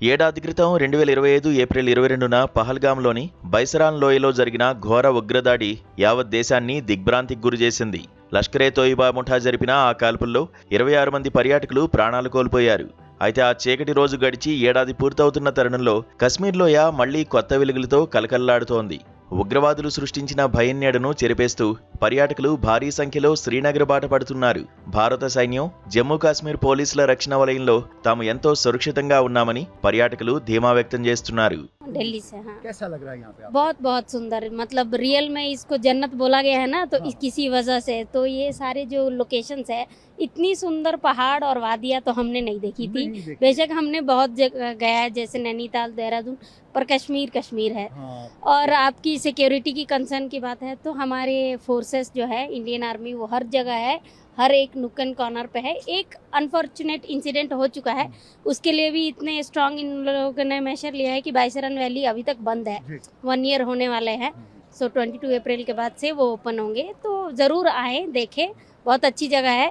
ఏడాది క్రితం 2025 ఏప్రిల్ 22న పహల్గామ్లోని బైసరాన్ లోయలో జరిగిన ఘోర ఉగ్రదాడి యావత్ దేశాన్ని దిగ్భ్రాంతికి గురిచేసింది. లష్కరే తోయిబా ముఠా జరిపిన ఆ కాల్పుల్లో 26 మంది పర్యాటకులు ప్రాణాలు కోల్పోయారు. అయితే ఆ చీకటి రోజు గడిచి ఏడాది పూర్తవుతున్న తరుణంలో కశ్మీర్ లోయ మళ్లీ కొత్త వెలుగులతో కలకల్లాడుతోంది. ఉగ్రవాదులు సృష్టించిన భయన్నీడను చెరిపేస్తూ పర్యాటకులు భారీ సంఖ్యలో శ్రీనగర్ బాట పడుతున్నారు. భారత సైన్యం, జమ్మూ కాశ్మీర్ పోలీసుల రక్షణ వలయంలో తాము ఎంతో సురక్షితంగా ఉన్నామని పర్యాటకులు ధీమా వ్యక్తం చేస్తున్నారు. दिल्ली से। हाँ, कैसा लग रहा है यहाँ पे आपको? बहुत बहुत सुंदर, मतलब रियल में इसको जन्नत बोला गया है ना, तो हाँ। किसी वजह से तो ये सारे जो लोकेशंस है, इतनी सुंदर पहाड़ और वादियाँ तो हमने नहीं देखी थी। नहीं देखी। बेशक हमने बहुत जगह गया है, जैसे नैनीताल, देहरादून, पर कश्मीर है। हाँ, और आपकी सिक्योरिटी की कंसर्न की बात है तो हमारे फोर्सेस जो है इंडियन आर्मी वो हर जगह है, हर एक नुक्कड़ कॉर्नर पे है। एक अनफॉर्चुनेट इंसिडेंट हो चुका है, उसके लिए भी इतने स्ट्रांग इन लोगों ने मेजर लिया है कि बाइसरन वैली अभी तक बंद है, जी। 1 ईयर होने वाले हैं। सो 22 अप्रैल के बाद से वो ओपन होंगे, तो ज़रूर आए, देखें, बहुत अच्छी जगह है।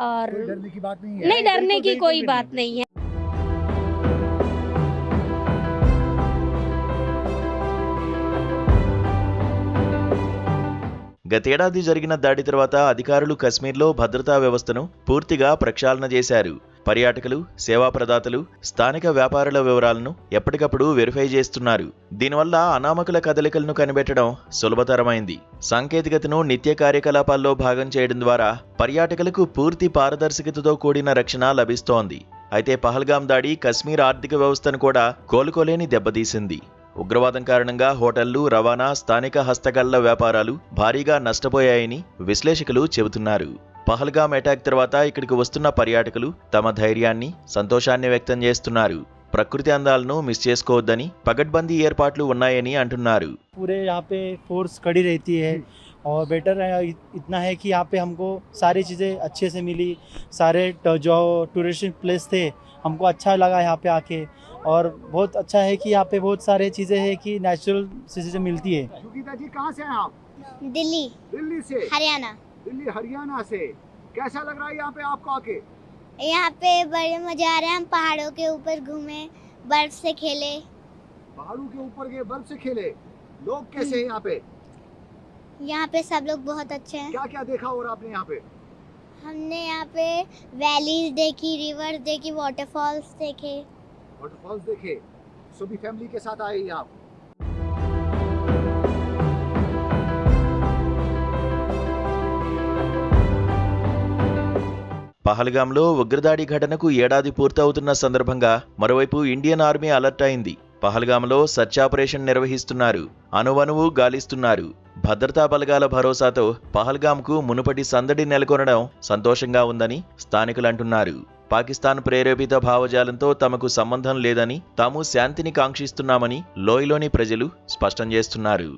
और कोई डरने की बात नहीं है। नहीं, डरने की कोई बात नहीं है। గతేడాది జరిగిన దాడి తర్వాత అధికారులు కశ్మీర్లో భద్రతా వ్యవస్థను పూర్తిగా ప్రక్షాళన చేశారు. పర్యాటకులు, సేవా ప్రదాతలు, స్థానిక వ్యాపారుల వివరాలను ఎప్పటికప్పుడు వెరిఫై చేస్తున్నారు. దీనివల్ల అనామకుల కదలికలను కనిపెట్టడం సులభతరమైంది. సాంకేతికతను నిత్య కార్యకలాపాల్లో భాగం చేయడం ద్వారా పర్యాటకులకు పూర్తి పారదర్శకతతో కూడిన రక్షణ లభిస్తోంది. అయితే పహల్గామ్ దాడి కశ్మీర్ ఆర్థిక వ్యవస్థను కూడా కోలుకోలేని దెబ్బతీసింది. ఉగ్రవాదం కారణంగా హోటళ్లు, రవాణా, స్థానిక హస్తకళల వ్యాపారాలు భారీగా నష్టపోయాయని విశ్లేషకులు చెబుతున్నారు. పహల్గామ్ అటాక్ తర్వాత ఇక్కడికి వస్తున్న పర్యాటకులు తమ ధైర్యాన్ని, సంతోషాన్ని వ్యక్తం చేస్తున్నారు. ప్రకృతి అందాలను మిస్ చేసుకోవద్దని పగడ్బందీ ఏర్పాట్లు ఉన్నాయని అంటున్నారు. पूरे यहाँ पे फोर्स खड़ी रहती है और बेटर इतना है कि यहाँ पे हमको सारी चीज़ें अच्छे से मिली। सारे जो टूरिस्ट प्लेस थे हमको अच्छा लगा यहाँ पे आके, और बहुत अच्छा है कि यहाँ पे बहुत सारे चीज़ें हैं कि नेचुरल चीज़ें मिलती है। योगिता जी कहाँ से हैं आप? दिल्ली, दिल्ली से। हरियाणा। दिल्ली हरियाणा से। कैसा लग रहा है यहाँ पे आपको आके? यहाँ पे बड़े मजे आ रहे हैं। हम पहाड़ों के ऊपर घूमे, बर्फ से खेले। पहाड़ों के ऊपर गए, बर्फ से खेले। लोग कैसे हैं यहाँ पे? यहाँ पे सब लोग बहुत अच्छे हैं। क्या क्या देखा और आपने यहाँ पे? हमने यहाँ पे वैलीज देखी, रिवर्स देखी, वाटरफॉल्स देखे। वाटरफॉल्स देखे। सभी फैमिली के साथ आए यहाँ? పహల్గామ్లో ఉగ్రదాడి ఘటనకు ఏడాది పూర్తవుతున్న సందర్భంగా మరోవైపు ఇండియన్ ఆర్మీ అలర్ట్ అయింది. పహల్గామ్లో సెర్చ్ ఆపరేషన్ నిర్వహిస్తున్నారు. అణువణువు గాలిస్తున్నారు. భద్రతా బలగాల భరోసాతో పహల్గామ్కు మునుపటి సందడి నెలకొనడం సంతోషంగా ఉందని స్థానికులు అంటున్నారు. పాకిస్తాన్ ప్రేరేపిత భావజాలంతో తమకు సంబంధం లేదని, తాము శాంతిని కాంక్షిస్తున్నామని లోయలోని ప్రజలు స్పష్టం చేస్తున్నారు.